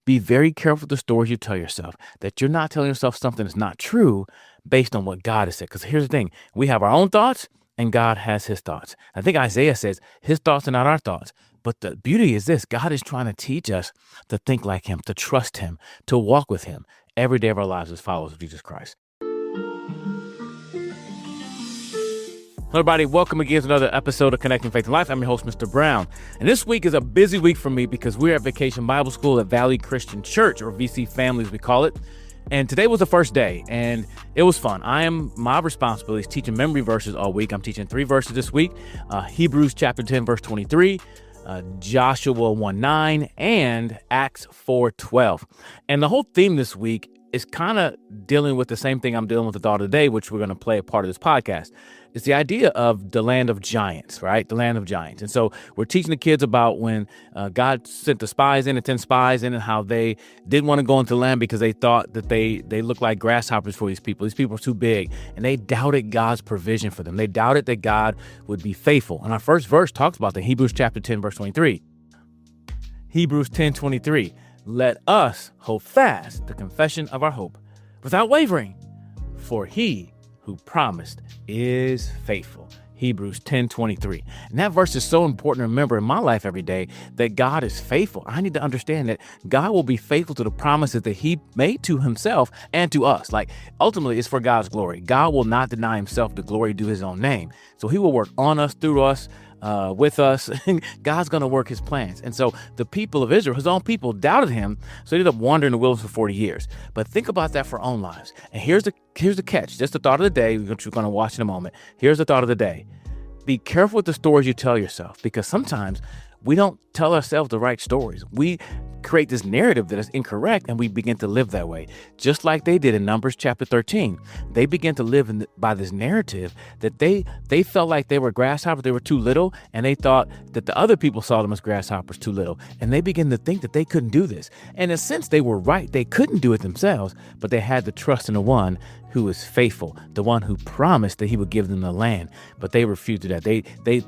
Be very careful with the stories you tell yourself, that you're not telling yourself something that's not true based on what God has said. Because here's the thing, we have our own thoughts and God has his thoughts. I think Isaiah says his thoughts are not our thoughts. But the beauty is this: God is trying to teach us to think like him, to trust him, to walk with him every day of our lives as followers of Jesus Christ. Hello, everybody. Welcome again to another episode of Connecting Faith and Life. I'm your host, Mr. Brown. And this week is a busy week for me because we're at Vacation Bible School at Valley Christian Church, or VC Family as we call it. And today was the first day, and it was fun. My responsibility is teaching memory verses all week. I'm teaching 3 verses this week: Hebrews chapter 10, verse 23, Joshua 1:9, and Acts 4:12. And the whole theme this week is kind of dealing with the same thing I'm dealing with the thought of the day, which we're going to play a part of this podcast. It's the idea of the land of giants, right? The land of giants. And so we're teaching the kids about when God sent the spies in, the 10 spies in, and how they didn't want to go into the land because they thought that they looked like grasshoppers for these people. These people are too big, and they doubted God's provision for them. They doubted that God would be faithful. And our first verse talks about that, Hebrews chapter 10, verse 23. Hebrews 10:23. Let us hold fast the confession of our hope without wavering, for he who promised is faithful. Hebrews 10:23. And that verse is so important to remember in my life every day, that God is faithful. I need to understand that God will be faithful to the promises that he made to himself and to us. Like, ultimately, it's for God's glory. God will not deny himself the glory due his own name. So he will work on us, through us, with us. God's going to work his plans. And so the people of Israel, his own people, doubted him. So they ended up wandering in the wilderness for 40 years. But think about that for our own lives. And here's the catch. Just the thought of the day, which we're going to watch in a moment. Here's the thought of the day. Be careful with the stories you tell yourself, because sometimes we don't tell ourselves the right stories. We create this narrative that is incorrect, and we begin to live that way, just like they did in Numbers chapter 13. They began to live by this narrative that they felt like they were grasshoppers, they were too little, and they thought that the other people saw them as grasshoppers, too little, and they began to think that they couldn't do this. And in a sense, they were right. They couldn't do it themselves, but they had to trust in the one who is faithful, the one who promised that he would give them the land. But they refused to do that. They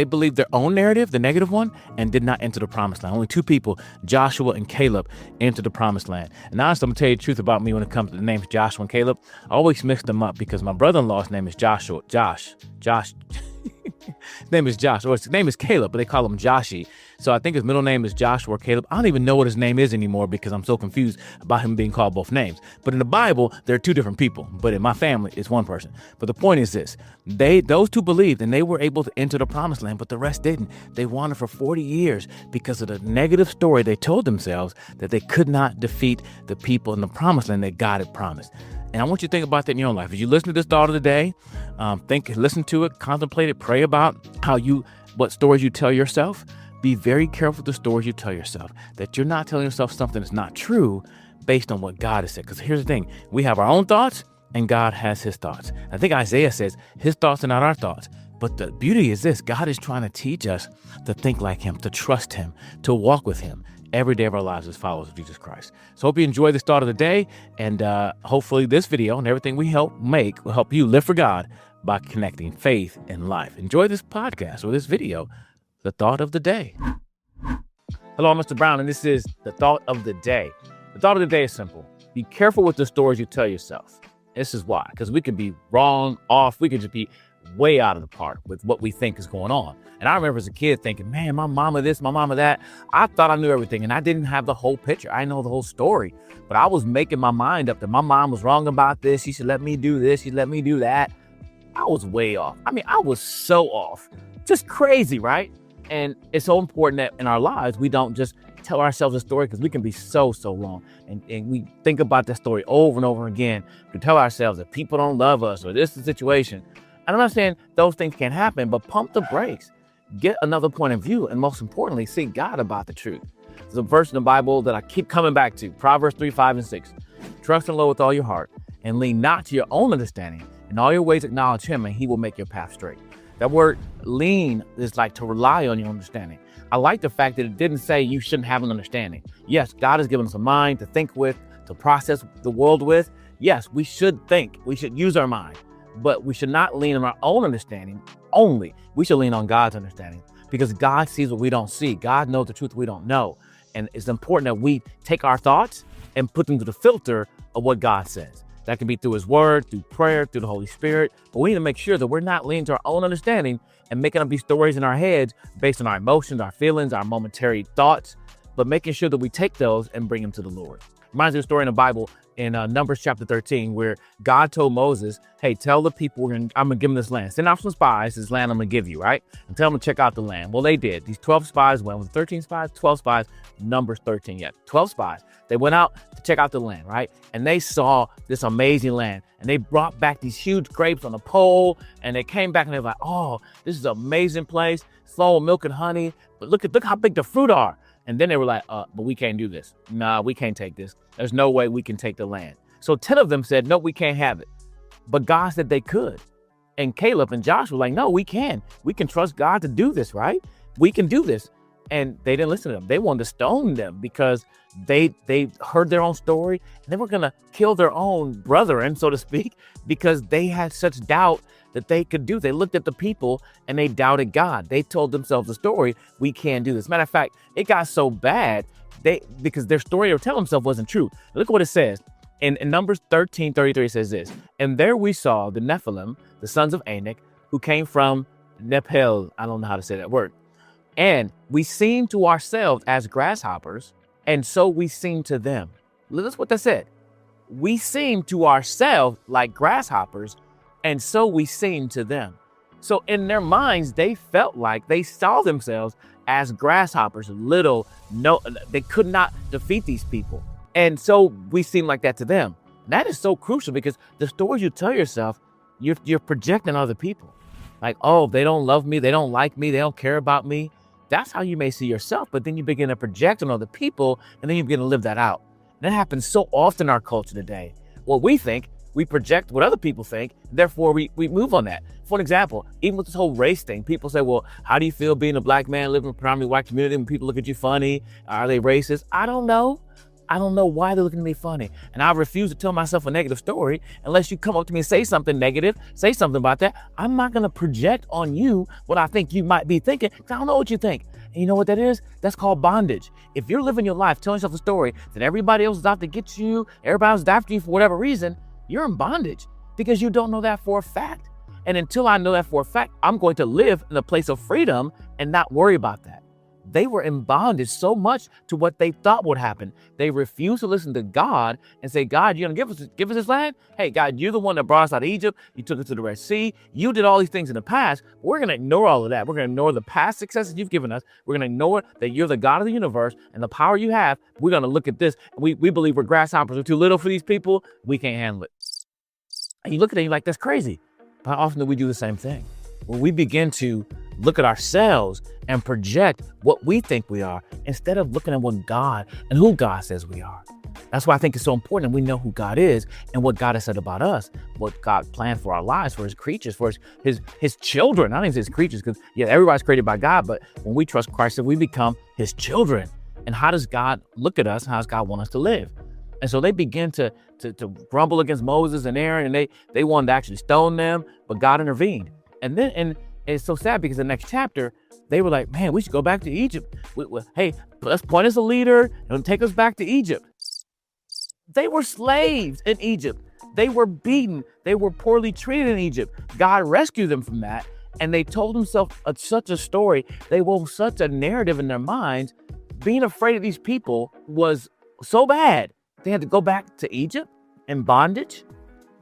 believed their own narrative, the negative one, and did not enter the promised land. Only 2 people, Joshua and Caleb, entered the promised land. And honestly, I'm gonna tell you the truth about me when it comes to the names Joshua and Caleb. I always mix them up because my brother-in-law's name is Josh. His name is Josh, or his name is Caleb, but they call him Joshi. So I think his middle name is Joshua or Caleb. I don't even know what his name is anymore because I'm so confused about him being called both names. But in the Bible, they're 2 different people. But in my family, it's one person. But the point is this: those 2 believed, and they were able to enter the promised land, but the rest didn't. They wandered for 40 years because of the negative story they told themselves that they could not defeat the people in the promised land that God had promised. And I want you to think about that in your own life. As you listen to this thought of the day, listen to it, contemplate it, pray about what stories you tell yourself. Be very careful with the stories you tell yourself, that you're not telling yourself something that's not true based on what God has said. Because here's the thing, we have our own thoughts and God has his thoughts. I think Isaiah says his thoughts are not our thoughts. But the beauty is this: God is trying to teach us to think like him, to trust him, to walk with him every day of our lives as followers of Jesus Christ. So hope you enjoy the start of the day, and hopefully this video and everything we make will help you live for God by connecting faith and life. Enjoy this podcast or this video, the thought of the day. Hello, I'm Mr. Brown, and this is the thought of the day. The thought of the day is simple: be careful with the stories you tell yourself. This is why, because we could be wrong, off. We could just be way out of the park with what we think is going on. And I remember as a kid thinking, man, my mama this, my mama that. I thought I knew everything, and I didn't have the whole picture. I know the whole story, but I was making my mind up that my mom was wrong about this. She should let me do this. She let me do that. I was way off. I mean, I was so off. Just crazy, right? And it's so important that in our lives, we don't just tell ourselves a story, because we can be so wrong. And we think about that story over and over again to tell ourselves that people don't love us, or this is the situation. And I'm not saying those things can't happen, but pump the brakes. Get another point of view, and most importantly, seek God about the truth. There's a verse in the Bible that I keep coming back to, Proverbs 3, 5, and 6. Trust in the Lord with all your heart, and lean not to your own understanding. In all your ways acknowledge him, and he will make your path straight. That word lean is like to rely on your understanding. I like the fact that it didn't say you shouldn't have an understanding. Yes, God has given us a mind to think with, to process the world with. Yes, we should think. We should use our mind. But we should not lean on our own understanding only. We should lean on God's understanding, because God sees what we don't see. God knows the truth we don't know. And it's important that we take our thoughts and put them through the filter of what God says. That can be through his word, through prayer, through the Holy Spirit. But we need to make sure that we're not leaning to our own understanding and making up these stories in our heads based on our emotions, our feelings, our momentary thoughts, but making sure that we take those and bring them to the Lord. Reminds me of a story in the Bible in Numbers chapter 13, where God told Moses, hey, tell the people I'm going to give them this land. Send out some spies, this land I'm going to give you, right? And tell them to check out the land. Well, they did. These 12 spies went. Was it 13 spies? 12 spies. Numbers 13, yeah. 12 spies. They went out to check out the land, right? And they saw this amazing land. And they brought back these huge grapes on a pole. And they came back and they were like, oh, this is an amazing place. Flowing with milk and honey. But look how big the fruit are. And then they were like, but we can't do this. Nah, we can't take this. There's no way we can take the land. So 10 of them said, no, we can't have it. But God said they could. And Caleb and Joshua were like, no, we can. We can trust God to do this, right? We can do this. And they didn't listen to them. They wanted to stone them because they heard their own story. And they were going to kill their own brethren, so to speak, because they had such doubt that they could do. They looked at the people and they doubted God. They told themselves a story. We can't do this. Matter of fact, it got so bad because their story they were telling themselves wasn't true. Look at what it says. In Numbers 13:33, it says this, and there we saw the Nephilim, the sons of Anak, who came from Nephil. I don't know how to say that word. And we seemed to ourselves as grasshoppers, and so we seemed to them. That's what that said. We seemed to ourselves like grasshoppers, and so we seemed to them. So in their minds, they felt like they saw themselves as grasshoppers, they could not defeat these people. And so we seem like that to them. That is so crucial because the stories you tell yourself, you're projecting other people. Like, oh, they don't love me. They don't like me. They don't care about me. That's how you may see yourself. But then you begin to project on other people and then you begin to live that out. And that happens so often in our culture today. What we think, we project what other people think. Therefore, we move on that. For example, even with this whole race thing, people say, well, how do you feel being a black man living in a predominantly white community when people look at you funny? Are they racist? I don't know. I don't know why they're looking at me funny. And I refuse to tell myself a negative story unless you come up to me and say something negative, say something about that. I'm not going to project on you what I think you might be thinking because I don't know what you think. And you know what that is? That's called bondage. If you're living your life telling yourself a story that everybody else is out to get you, everybody else is after you for whatever reason, you're in bondage because you don't know that for a fact. And until I know that for a fact, I'm going to live in a place of freedom and not worry about that. They were in bondage so much to what they thought would happen. They refused to listen to God and say, God, you're going to give us this land? Hey, God, you're the one that brought us out of Egypt. You took us to the Red Sea. You did all these things in the past. We're going to ignore all of that. We're going to ignore the past successes you've given us. We're going to ignore that you're the God of the universe and the power you have. We're going to look at this. We believe we're grasshoppers. We're too little for these people. We can't handle it. And you look at it, you're like, that's crazy. How often do we do the same thing? When we begin to look at ourselves and project what we think we are instead of looking at what God and who God says we are. That's why I think it's so important we know who God is and what God has said about us, what God planned for our lives, for his creatures, for his children. I don't even say his creatures because, yeah, everybody's created by God, but when we trust Christ, we become his children. And how does God look at us? How does God want us to live? And so they begin to grumble against Moses and Aaron, and they wanted to actually stone them, but God intervened. And it's so sad because the next chapter, they were like, man, we should go back to Egypt. Hey, let's point as a leader and take us back to Egypt. They were slaves in Egypt. They were beaten. They were poorly treated in Egypt. God rescued them from that. And they told themselves such a story. They wove such a narrative in their minds. Being afraid of these people was so bad. They had to go back to Egypt in bondage.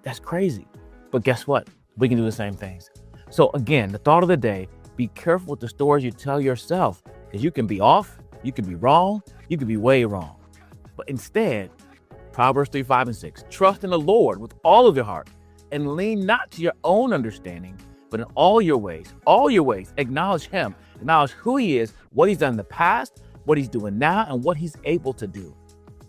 That's crazy. But guess what? We can do the same things. So again, the thought of the day, be careful with the stories you tell yourself because you can be off, you can be wrong, you can be way wrong. But instead, Proverbs 3, 5, and 6, trust in the Lord with all of your heart and lean not to your own understanding, but in all your ways, acknowledge him, acknowledge who he is, what he's done in the past, what he's doing now, and what he's able to do.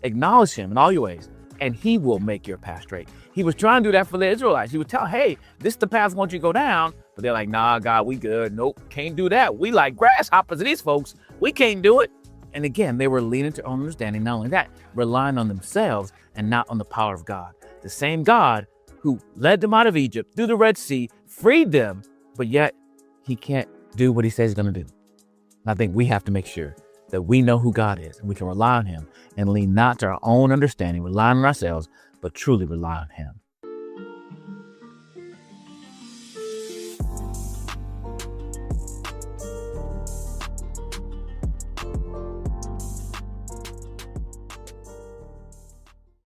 Acknowledge him in all your ways, and he will make your path straight. He was trying to do that for the Israelites. He would tell, hey, this is the path I want you to go down. But they're like, nah, God, we good. Nope, can't do that. We like grasshoppers to these folks. We can't do it. And again, they were leaning to their own understanding. Not only that, relying on themselves and not on the power of God. The same God who led them out of Egypt through the Red Sea, freed them, but yet he can't do what he says he's going to do. And I think we have to make sure that we know who God is and we can rely on him and lean not to our own understanding, rely on ourselves, but truly rely on him.